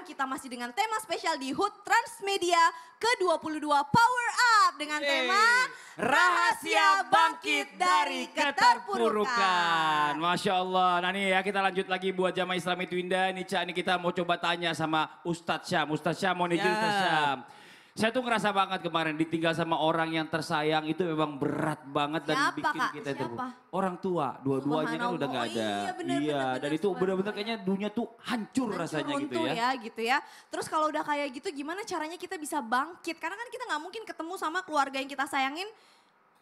kita masih dengan tema spesial di HUT Transmedia ke-22 Power Up dengan tema Rahasia Bangkit dari Keterpurukan. Masya Allah. Nah nih ya kita lanjut lagi buat jamaah Islam itu indah. Nih Cak, ini kita mau coba tanya sama Ustadz Syam. Ustadz Syam, mau izin Ustadz Syam. Saya tuh ngerasa banget kemarin ditinggal sama orang yang tersayang itu memang berat banget dan Siapa, bikin Kak? kita itu. Siapa? Orang tua, dua-duanya kan udah gak ada. Iya, dan itu benar-benar kayaknya dunia tuh hancur rasanya gitu ya. Gitu ya. Terus kalau udah kayak gitu gimana caranya kita bisa bangkit? Karena kan kita nggak mungkin ketemu sama keluarga yang kita sayangin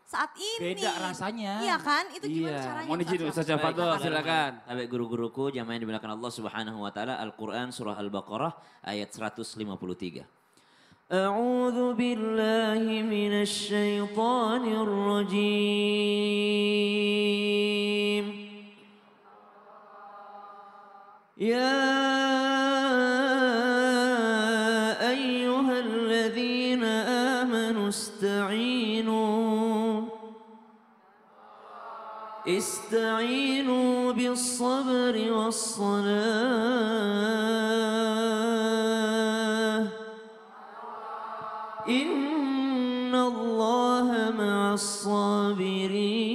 saat ini. Beda rasanya. Iya kan? Itu gimana caranya? Mohon izin Ustaz Syafadol, silakan. Sampai guru-guruku jamaah yang dimuliakan Allah Subhanahu wa taala, Al-Qur'an surah Al-Baqarah ayat 153. A'udzu billahi minasy syaithanir rajim. Ya ayyuhalladzina amanu استعينوا بالصبر والصلاة إن الله مع الصابرين.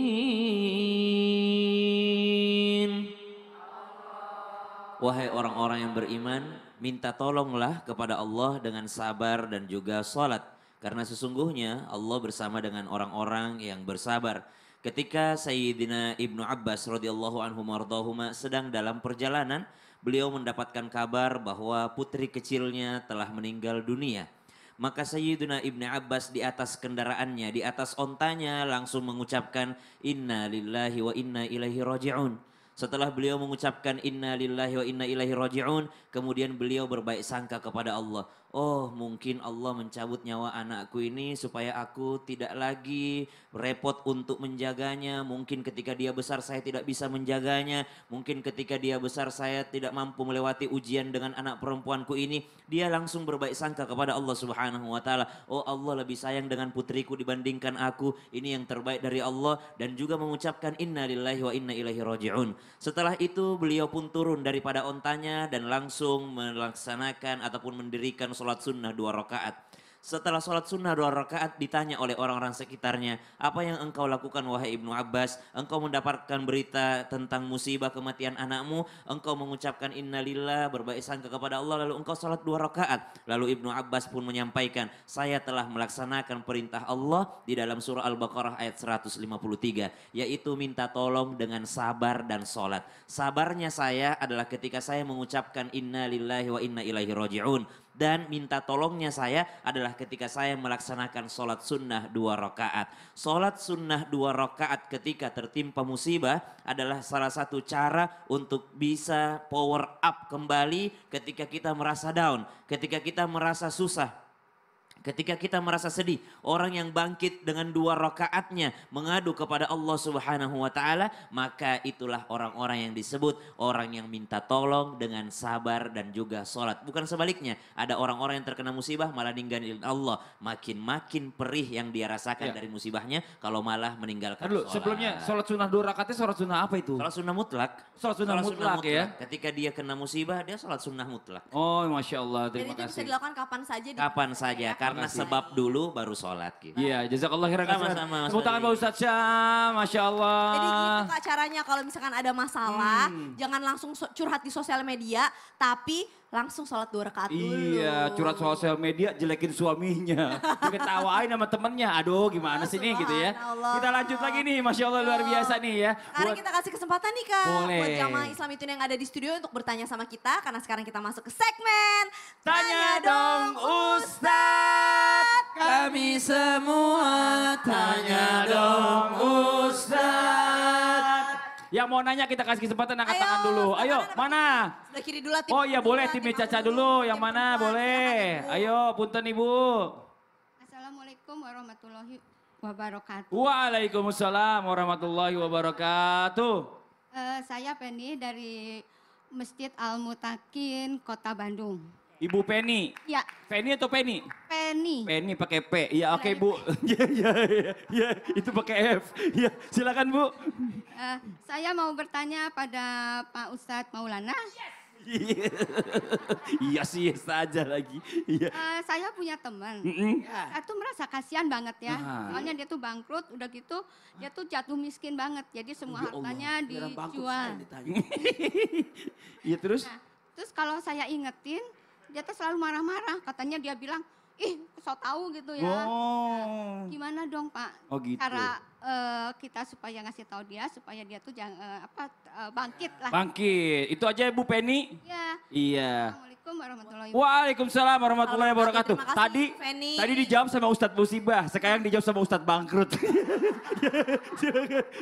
Wahai orang-orang yang beriman, minta tolonglah kepada Allah dengan sabar dan juga salat, karena sesungguhnya Allah bersama dengan orang-orang yang bersabar. Ketika Sayyidina Ibnu Abbas radhiyallahu anhu mardhahuma sedang dalam perjalanan, beliau mendapatkan kabar bahwa putri kecilnya telah meninggal dunia. Maka Sayyidina Ibnu Abbas di atas kendaraannya, di atas ontanya langsung mengucapkan inna lillahi wa inna ilaihi raji'un. Setelah beliau mengucapkan inna lillahi wa inna ilaihi raji'un, kemudian beliau berbaik sangka kepada Allah. Oh, mungkin Allah mencabut nyawa anakku ini supaya aku tidak lagi repot untuk menjaganya. Mungkin ketika dia besar saya tidak bisa menjaganya. Mungkin ketika dia besar saya tidak mampu melewati ujian dengan anak perempuanku ini. Dia langsung berbaik sangka kepada Allah Subhanahu wa taala. Oh, Allah lebih sayang dengan putriku dibandingkan aku. Ini yang terbaik dari Allah, dan juga mengucapkan inna lillahi wa inna ilaihi raji'un. Setelah itu beliau pun turun daripada ontanya dan langsung melaksanakan ataupun mendirikan sholat sunnah 2 rakaat. Setelah sholat sunnah 2 rakaat ditanya oleh orang-orang sekitarnya, apa yang engkau lakukan wahai Ibnu Abbas? Engkau mendapatkan berita tentang musibah kematian anakmu, engkau mengucapkan innalillah, berbaik sangka kepada Allah, lalu engkau sholat 2 rakaat. Lalu Ibnu Abbas pun menyampaikan, saya telah melaksanakan perintah Allah di dalam surah Al-Baqarah ayat 153, yaitu minta tolong dengan sabar dan sholat. Sabarnya saya adalah ketika saya mengucapkan innalillahi wa inna ilaihi raji'un. Dan minta tolongnya saya adalah ketika saya melaksanakan sholat sunnah 2 rakaat. Sholat sunnah 2 rakaat ketika tertimpa musibah adalah salah satu cara untuk bisa power up kembali ketika kita merasa down, ketika kita merasa susah. Ketika kita merasa sedih, orang yang bangkit dengan 2 rakaatnya mengadu kepada Allah Subhanahu wa taala, maka itulah orang-orang yang disebut orang yang minta tolong dengan sabar dan juga sholat. Bukan sebaliknya, ada orang-orang yang terkena musibah malah ninggalin Allah, makin perih yang dia rasakan dari musibahnya kalau malah meninggalkan sholat. Sebelumnya sholat sunnah 2 rakaatnya sholat sunnah apa itu? Sholat sunnah mutlak. Sholat sunnah mutlak ya? Ketika dia kena musibah dia sholat sunnah mutlak. Oh, Masya Allah, terima kasih. Dan itu bisa dilakukan kapan saja? Kapan saja, karena sebab dulu baru sholat gitu. Iya, jazakallah khairan. Sama-sama. Tepuk tangan Pak Ustadz Syam, Masya Allah. Jadi gitu Kak caranya kalau misalkan ada masalah, jangan langsung curhat di sosial media, tapi langsung sholat 2 rakaat dulu. Iya, curhat sosial media jelekin suaminya. Diketawain sama temennya, aduh gimana sih nih gitu ya. Kita lanjut lagi nih, Masya Allah luar biasa nih ya. Sekarang kita kasih kesempatan nih Kak. Boleh. Buat jamaah Islam itu yang ada di studio untuk bertanya sama kita. Karena sekarang kita masuk ke segmen Tanya Dong Ustadz. Kami semua tanya dong Ustadz. Yang mau nanya kita kasih kesempatan angkat tangan dulu. Ayo, mana? Sebelah kiri dulu. Oh iya boleh tim Caca dulu. Yang mana boleh? Ayo, punten Ibu. Assalamualaikum warahmatullahi wabarakatuh. Waalaikumsalam warahmatullahi wabarakatuh. Saya Penny dari Masjid Al-Mutakin, Kota Bandung. Ibu Penny. Ya. Penny atau Penny? Penny. Penny pakai P. Iya oke Bu. Iya itu pakai F. Iya silakan Bu. Saya mau bertanya pada Pak Ustadz Maulana. Iya sih saja lagi. Iya. Saya punya teman. Mm-mm. Saya tuh merasa kasihan banget ya. Ah. Soalnya dia tuh bangkrut, udah gitu dia tuh jatuh miskin banget. Jadi semua Ya Allah, hartanya beneran bangkrut dijual. saya ditanya. Iya terus? Nah, terus kalau saya ingetin, dia tuh selalu marah-marah. Katanya dia bilang, ih so tahu gitu ya. Oh. Gimana dong Pak? Oh gitu. Cara kita supaya ngasih tahu dia, supaya dia tuh jangan bangkit lah. Bangkit. Itu aja Bu Penny. Ya. Iya. Assalamualaikum warahmatullahi wabarakatuh. Waalaikumsalam warahmatullahi wabarakatuh. Terima kasih, Tadi Penny. tadi dijawab sama Ustadz Musibah, sekarang dijawab sama Ustadz Bangkrut.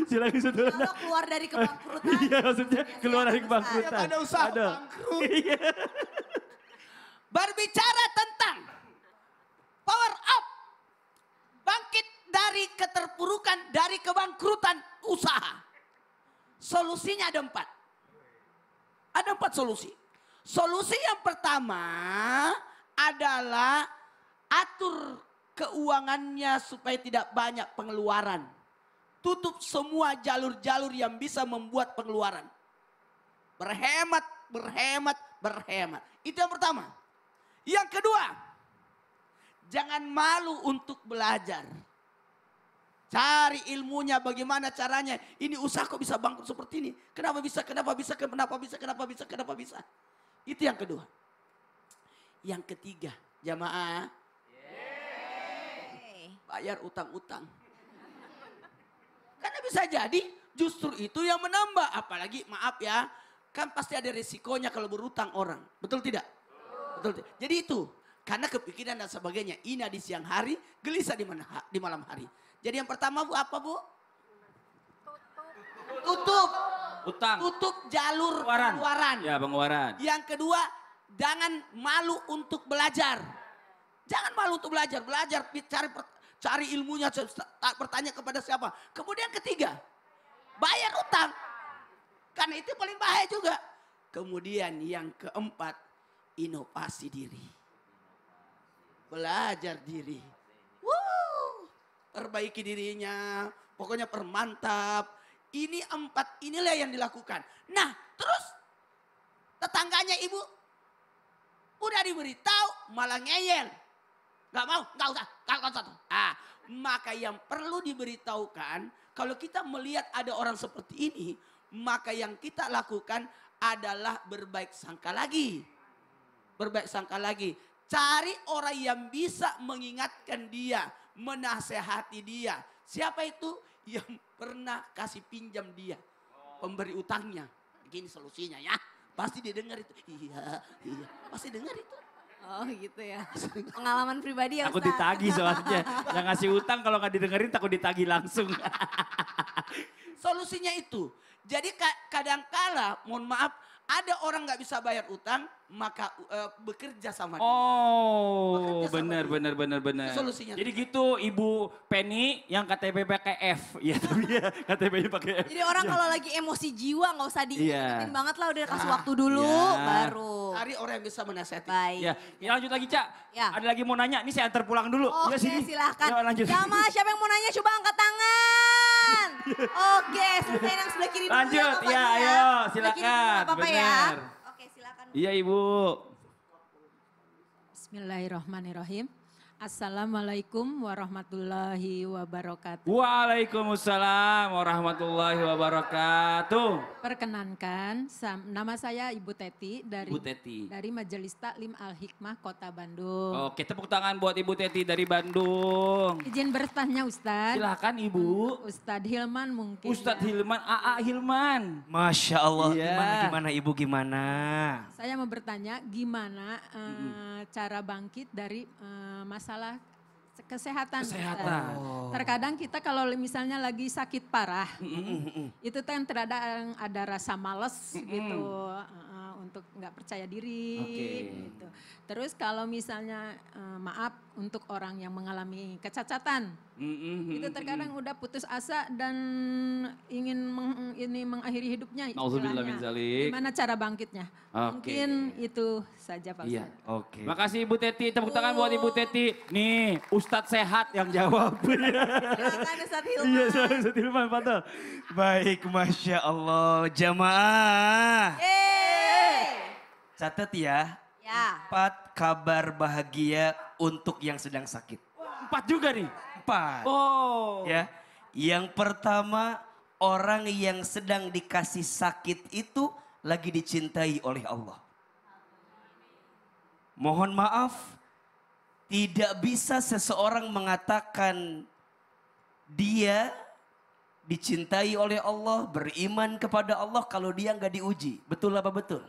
silakan saudara. Kalau keluar dari kebangkrutan. Iya maksudnya keluar dari Tiap kebangkrutan. ada usaha Ada. bangkrut. Berbicara tentang power up. Bangkit dari keterpurukan, dari kebangkrutan usaha. Solusinya ada 4. Ada 4 solusi. Solusi yang pertama adalah atur keuangannya supaya tidak banyak pengeluaran. Tutup semua jalur-jalur yang bisa membuat pengeluaran. Berhemat, berhemat, berhemat. Itu yang pertama. Yang kedua, jangan malu untuk belajar. Cari ilmunya bagaimana caranya. Ini usaha kok bisa bangkrut seperti ini. Kenapa bisa, kenapa bisa, kenapa bisa, kenapa bisa, kenapa bisa. Itu yang kedua. Yang ketiga, jamaah. Bayar utang-utang. Karena bisa jadi justru itu yang menambah. Apalagi maaf ya, kan pasti ada resikonya kalau berutang orang. Betul tidak? Betul tidak? Jadi itu. Karena kepikiran dan sebagainya. Ina di siang hari, gelisah di malam hari. Jadi yang pertama Bu, apa Bu? Tutup. Utang. Tutup jalur Pengeluaran. pengeluaran. Ya pengeluaran. Yang kedua, jangan malu untuk belajar. Jangan malu untuk belajar. Belajar, cari ilmunya, bertanya kepada siapa. Kemudian ketiga, bayar utang. Karena itu paling bahaya juga. Kemudian yang keempat, inovasi diri. Belajar diri. Perbaiki dirinya, pokoknya permantap. Ini 4 inilah yang dilakukan. Nah terus tetangganya ibu udah diberitahu malah ngeyel. Gak mau, gak usah. Maka yang perlu diberitahukan, kalau kita melihat ada orang seperti ini, maka yang kita lakukan adalah berbaik sangka lagi. Berbaik sangka lagi. Cari orang yang bisa mengingatkan dia, menasehati dia. Siapa itu? Yang pernah kasih pinjam dia, pemberi utangnya. Begini solusinya ya. Pasti dia dengar itu. Iya, pasti dengar itu. Oh gitu ya. Pengalaman pribadi ya Takut Ustaz. ditagih soalnya. Yang ngasih utang kalau nggak didengerin takut ditagih langsung. Solusinya itu. Jadi kadangkala, mohon maaf, ada orang nggak bisa bayar utang, maka bekerja sama dia. Oh, Bekerja sama benar, dia. benar. Itu solusinya. Jadi gitu Ibu Penny yang KTP pakai F. Iya tapi ya KTP-nya pakai F. Jadi orang kalau lagi emosi jiwa nggak usah diingetin Iya. banget lah, udah kasih waktu dulu Iya. baru. Cari orang yang bisa menasehati. Baik. Ya lanjut lagi Cak. Ya. Ada lagi mau nanya, ini saya antar pulang dulu. Oke, Ya, sini. silahkan. Ya, lanjut. Jamaah siapa yang mau nanya coba angkat tangan. Oke, selesai yang sebelah kiri dulu Lanjut, Bapak ya, dulu ayo, Sebelah kiri dulu, silakan, Bapak ya. benar. Oke, silakan. Iya Ibu. Bismillahirrahmanirrahim. Assalamualaikum warahmatullahi wabarakatuh. Waalaikumsalam warahmatullahi wabarakatuh. Perkenankan, nama saya Ibu Teti dari Ibu Teti. dari Majelis Taklim Al Hikmah Kota Bandung. Oke, tepuk tangan buat Ibu Teti dari Bandung. Izin bertanya Ustadz. Silahkan Ibu. Ustadz Hilman mungkin. Ustadz ya. Hilman, AA Hilman. Masya Allah, Iya. gimana Ibu gimana? Saya mau bertanya gimana cara bangkit dari masalah kesehatan. Kesehatan. Ustadz. Terkadang kita kalau misalnya lagi sakit parah, itu kan terkadang ada rasa males gitu, untuk nggak percaya diri. Oke. Gitu. Terus kalau misalnya maaf untuk orang yang mengalami kecacatan, itu terkadang udah putus asa dan ingin mengakhiri hidupnya. Nauzubillah min istilahnya. dzalik. Gimana cara bangkitnya? Oke. Mungkin itu saja Pak Iya. Ustadz. Oke. Makasih Ibu Teti, tepuk tangan buat Ibu Teti. Nih, Ustadz Sehat yang jawab. Silakan Ustadz Hilman. Iya, Ustadz Hilman, Fadol. Baik, Masya Allah, jamaah. Yeay. Catat ya. Ya. 4 kabar bahagia untuk yang sedang sakit. 4 juga nih. 4. Oh. Ya. Yang pertama, orang yang sedang dikasih sakit itu lagi dicintai oleh Allah. Mohon maaf, tidak bisa seseorang mengatakan dia dicintai oleh Allah, beriman kepada Allah kalau dia nggak diuji. Betul apa betul?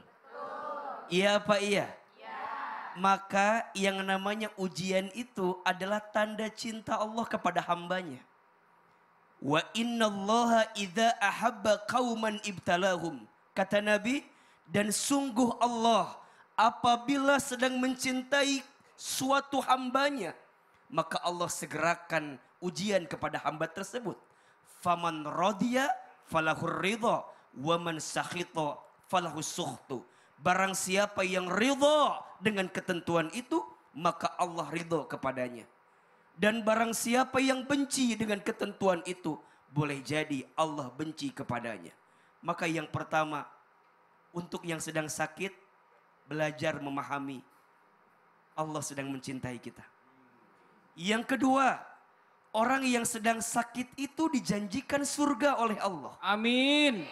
Iya apa iya? Maka yang namanya ujian itu adalah tanda cinta Allah kepada hambanya. Wa innallaha idza ahabba qauman ibtalahum. Kata Nabi, dan sungguh Allah apabila sedang mencintai suatu hambanya, maka Allah segerakan ujian kepada hamba tersebut. Faman radiya falahur ridha wa man sakhita falahus sukhtu. Barang siapa yang ridha dengan ketentuan itu, maka Allah ridha kepadanya. Dan barang siapa yang benci dengan ketentuan itu, boleh jadi Allah benci kepadanya. Maka yang pertama, untuk yang sedang sakit, belajar memahami Allah sedang mencintai kita. Yang kedua, orang yang sedang sakit itu dijanjikan surga oleh Allah. Amin.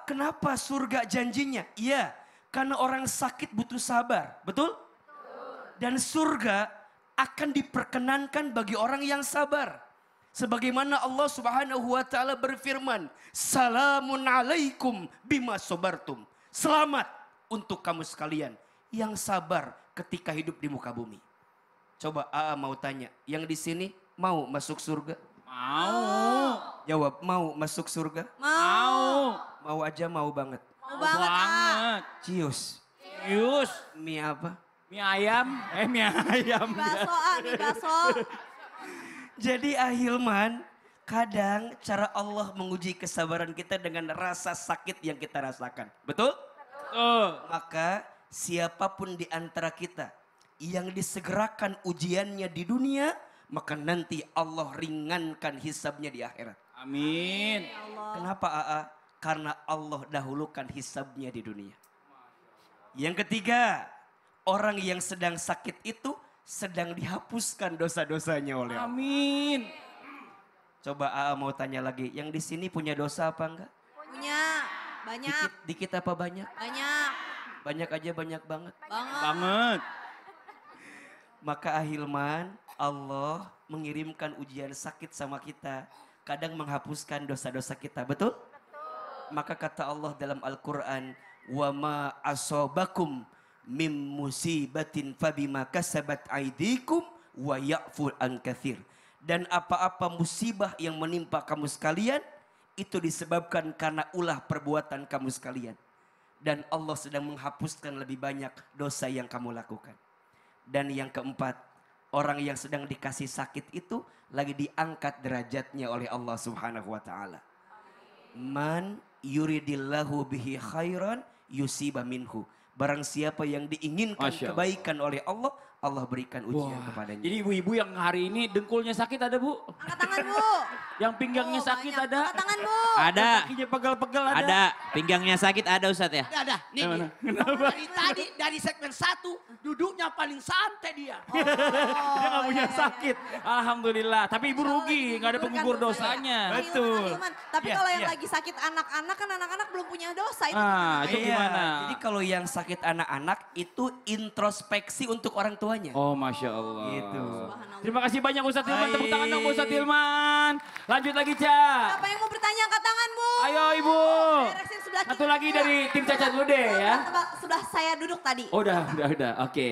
Kenapa surga janjinya? Iya, karena orang sakit butuh sabar, betul? Dan surga akan diperkenankan bagi orang yang sabar. Sebagaimana Allah Subhanahu wa taala berfirman, "Salamun alaikum bima sabartum." Selamat untuk kamu sekalian yang sabar ketika hidup di muka bumi. Coba mau tanya, yang di sini mau masuk surga? Mau. Jawab, mau masuk surga? Mau. Mau aja, mau banget. Mau banget. Cius. Yus. Mie apa? Mie ayam. Mie ayam. Bakso mie bakso. Jadi Ahilman, kadang cara Allah menguji kesabaran kita dengan rasa sakit yang kita rasakan. Betul? Maka siapapun di antara kita yang disegerakan ujiannya di dunia, maka nanti Allah ringankan hisabnya di akhirat. Amin. Kenapa AA? Karena Allah dahulukan hisabnya di dunia. Yang ketiga, orang yang sedang sakit itu sedang dihapuskan dosa-dosanya oleh Allah. Amin. Coba AA mau tanya lagi, yang di sini punya dosa apa enggak? Punya. Banyak. Dikit apa banyak? Banyak. Banyak aja, banyak banget. Banget. Maka Ahilman, Allah mengirimkan ujian sakit sama kita. Kadang menghapuskan dosa-dosa kita, betul? Maka kata Allah dalam Al-Quran, wa ma asobakum mim musibatin fabima kasabat aidikum wa ya'ful an kathir. Dan apa-apa musibah yang menimpa kamu sekalian, itu disebabkan karena ulah perbuatan kamu sekalian. Dan Allah sedang menghapuskan lebih banyak dosa yang kamu lakukan. Dan yang keempat, orang yang sedang dikasih sakit itu lagi diangkat derajatnya oleh Allah Subhanahu wa taala. Man yuridillahu bihi khairan yusiba minhu. Barang siapa yang diinginkan Masya Allah. kebaikan oleh Allah, Allah berikan ujian kepadanya. Jadi ibu-ibu yang hari ini dengkulnya sakit ada bu? Angkat tangan Bu. Yang pinggangnya sakit Banyak. ada? Angkat tangan Bu. Ada, Kakinya pegel-pegel ada? ada. Pinggangnya sakit ada Ustadz ya? Ada, nih. Gimana? nih. Dari tadi, dari segmen 1, duduknya paling santai dia. Dia nggak punya iya, sakit. Alhamdulillah. Tapi ibu rugi, nggak ada penggugur dosanya. Betul. Tapi Iya, kalau yang iya. lagi sakit anak-anak kan anak-anak belum punya dosa itu. Ah, itu Iya, gimana? Jadi kalau yang sakit anak-anak itu introspeksi untuk orang tuanya. Oh Masya Allah. Gitu. Terima kasih banyak Ustadz Hilman. Tepuk Baik. tangan dong Ustadz Hilman. Lanjut lagi Ca. Siapa yang mau bertanya angkat tangan Bu. Ayo Ibu. Beresin sebelah Satu kiri lagi dulu. dari tim Caca dulu deh ya. Sebelah saya duduk tadi. Oh, udah. Oke.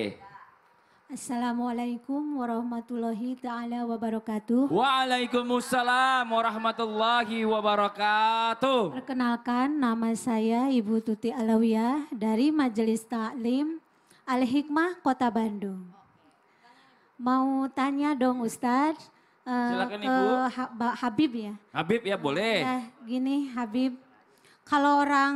Assalamualaikum warahmatullahi taala wabarakatuh. Waalaikumsalam warahmatullahi wabarakatuh. Perkenalkan, nama saya Ibu Tuti Alawiyah dari Majelis Taklim Al-Hikmah Kota Bandung. Mau tanya dong Ustadz, Silakan, ke Ibu. Habib ya. Habib ya boleh. Ya, gini Habib, kalau orang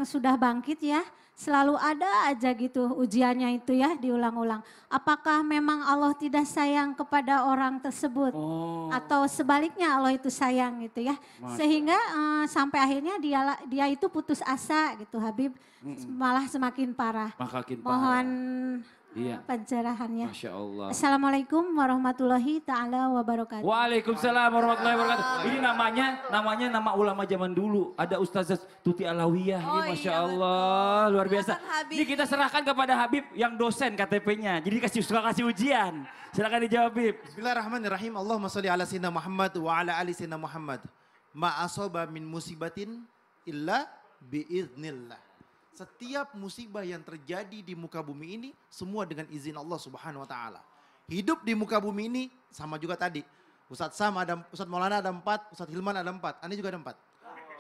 sudah bangkit ya, selalu ada aja gitu ujiannya itu ya diulang-ulang. Apakah memang Allah tidak sayang kepada orang tersebut? Atau sebaliknya Allah itu sayang gitu ya. Sehingga sampai akhirnya dia itu putus asa gitu Habib. Malah semakin parah. Makin parah. Mohon Iya. pencerahannya. Masya Allah. Assalamualaikum warahmatullahi ta'ala wabarakatuh. Waalaikumsalam warahmatullahi wabarakatuh. Ini namanya nama ulama zaman dulu. Ada Ustazah Tuti Alawiyah. Ini Oh, Masya iya, Allah luar biasa. Silakan, Habib. Ini kita serahkan kepada Habib yang dosen KTP-nya. Jadi suka kasih ujian. Silakan dijawab Habib. Bismillahirrahmanirrahim. Allahumma sholli ala sayyidina Muhammad wa ala ali sayyidina Muhammad. Ma asaba min musibatin illa biiznillah. Setiap musibah yang terjadi di muka bumi ini semua dengan izin Allah Subhanahu wa taala. Hidup di muka bumi ini sama juga tadi. Ustadz Sam ada, Ustadz Maulana ada 4, Ustadz Hilman ada 4, Ani juga ada 4.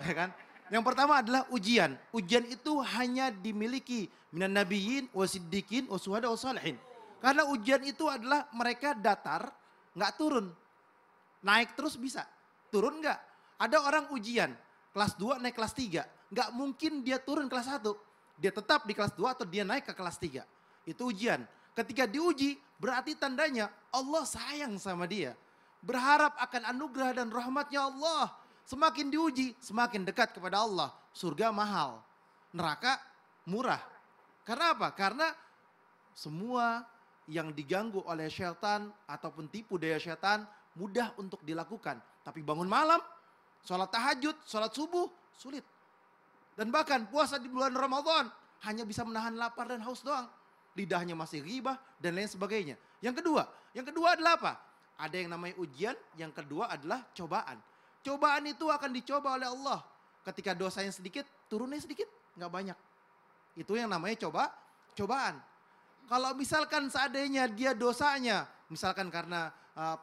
Ya kan? Yang pertama adalah ujian. Ujian itu hanya dimiliki minan nabiyyin wa siddiqin wa syuhada wa salihin. Karena ujian itu adalah mereka datar, nggak turun. Naik terus bisa, turun nggak? Ada orang ujian, kelas 2 naik kelas 3. Nggak mungkin dia turun kelas 1. Dia tetap di kelas 2 atau dia naik ke kelas 3. Itu ujian. Ketika diuji berarti tandanya Allah sayang sama dia. Berharap akan anugerah dan rahmatnya Allah. Semakin diuji semakin dekat kepada Allah. Surga mahal, neraka murah. Karena apa? Karena semua yang diganggu oleh syaitan ataupun tipu daya syaitan mudah untuk dilakukan. Tapi bangun malam, sholat tahajud, sholat subuh sulit. Dan bahkan puasa di bulan Ramadan hanya bisa menahan lapar dan haus doang. Lidahnya masih ghibah dan lain sebagainya. Yang kedua adalah apa? Ada yang namanya ujian, yang kedua adalah cobaan. Cobaan itu akan dicoba oleh Allah. Ketika dosanya sedikit, turunnya sedikit, nggak banyak. Itu yang namanya cobaan. Kalau misalkan seandainya dia dosanya, misalkan karena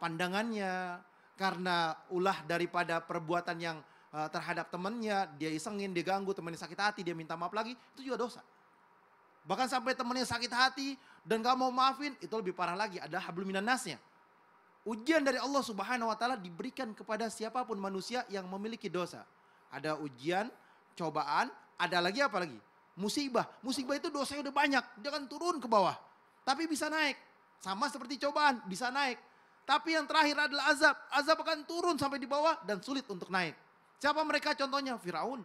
pandangannya, karena ulah daripada perbuatan yang terhadap temannya, dia isengin, dia ganggu, temannya sakit hati, dia minta maaf lagi, itu juga dosa. Bahkan sampai temannya sakit hati dan gak mau maafin, itu lebih parah lagi, ada hablum minan nasnya. Ujian dari Allah Subhanahu wa taala diberikan kepada siapapun manusia yang memiliki dosa. Ada ujian, cobaan, ada lagi apa lagi? Musibah. Musibah itu dosanya udah banyak, dia akan turun ke bawah. Tapi bisa naik. Sama seperti cobaan, bisa naik. Tapi yang terakhir adalah azab. Azab akan turun sampai di bawah dan sulit untuk naik. Siapa mereka contohnya? Firaun.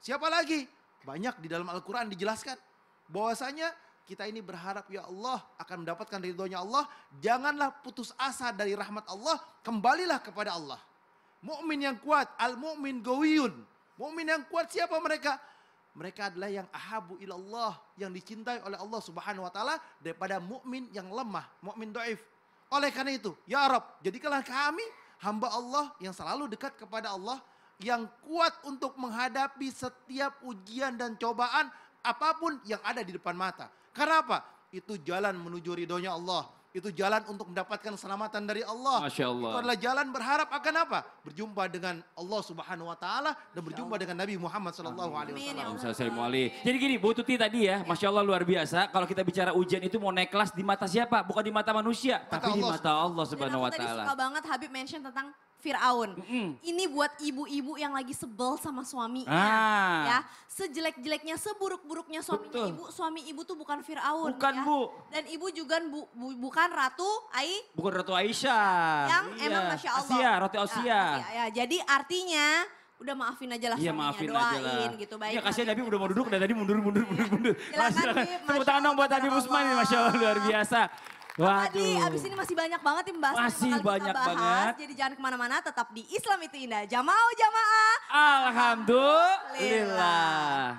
Siapa lagi? Banyak di dalam Al-Quran dijelaskan. Bahwasanya kita ini berharap ya Allah akan mendapatkan ridhonya Allah. Janganlah putus asa dari rahmat Allah. Kembalilah kepada Allah. Mukmin yang kuat. Al-mu'min gawiyun. Mukmin yang kuat siapa mereka? Mereka adalah yang ahabu ilallah. Yang dicintai oleh Allah Subhanahu wa taala. Daripada mukmin yang lemah. Mukmin dhaif. Oleh karena itu, ya Rabb, jadikanlah kami hamba Allah yang selalu dekat kepada Allah. Yang kuat untuk menghadapi setiap ujian dan cobaan apapun yang ada di depan mata. Karena apa? Itu jalan menuju ridhonya Allah. Itu jalan untuk mendapatkan keselamatan dari Allah. Masya Allah. Itu adalah jalan berharap akan apa? Berjumpa dengan Allah Subhanahu wa taala dan berjumpa dengan Nabi Muhammad sallallahu alaihi wasallam. Jadi gini, Bu Tuti tadi ya, Masya Allah luar biasa. Kalau kita bicara ujian itu mau naik kelas di mata siapa? Bukan di mata manusia, tapi di mata Allah Subhanahu wa Dan aku tadi taala. suka banget Habib mention tentang Firaun. Ini buat ibu-ibu yang lagi sebel sama suaminya. Ya, sejelek-jeleknya, seburuk-buruknya suami ibu tuh bukan Firaun. Bukan, ya. Bu. Dan ibu juga bukan Ratu Bukan Ratu Aisyah. yang emang Masya Allah. Asia, Ratu Asia. Ya, jadi artinya udah maafin aja lah Iya suaminya, maafin doain aja lah. gitu. Baik. Iya kasihan Habib udah mau duduk dari tadi mundur. Silakan, Habib. Tepuk tangan dong buat Habib Usman ini Masya Allah luar biasa. Tadi Waduh. abis ini masih banyak banget nih pembahasan Masih yang bakal banyak kita bahas. banget. Jadi jangan kemana-mana, tetap di Islam itu Indah. Jamaah. Alhamdulillah.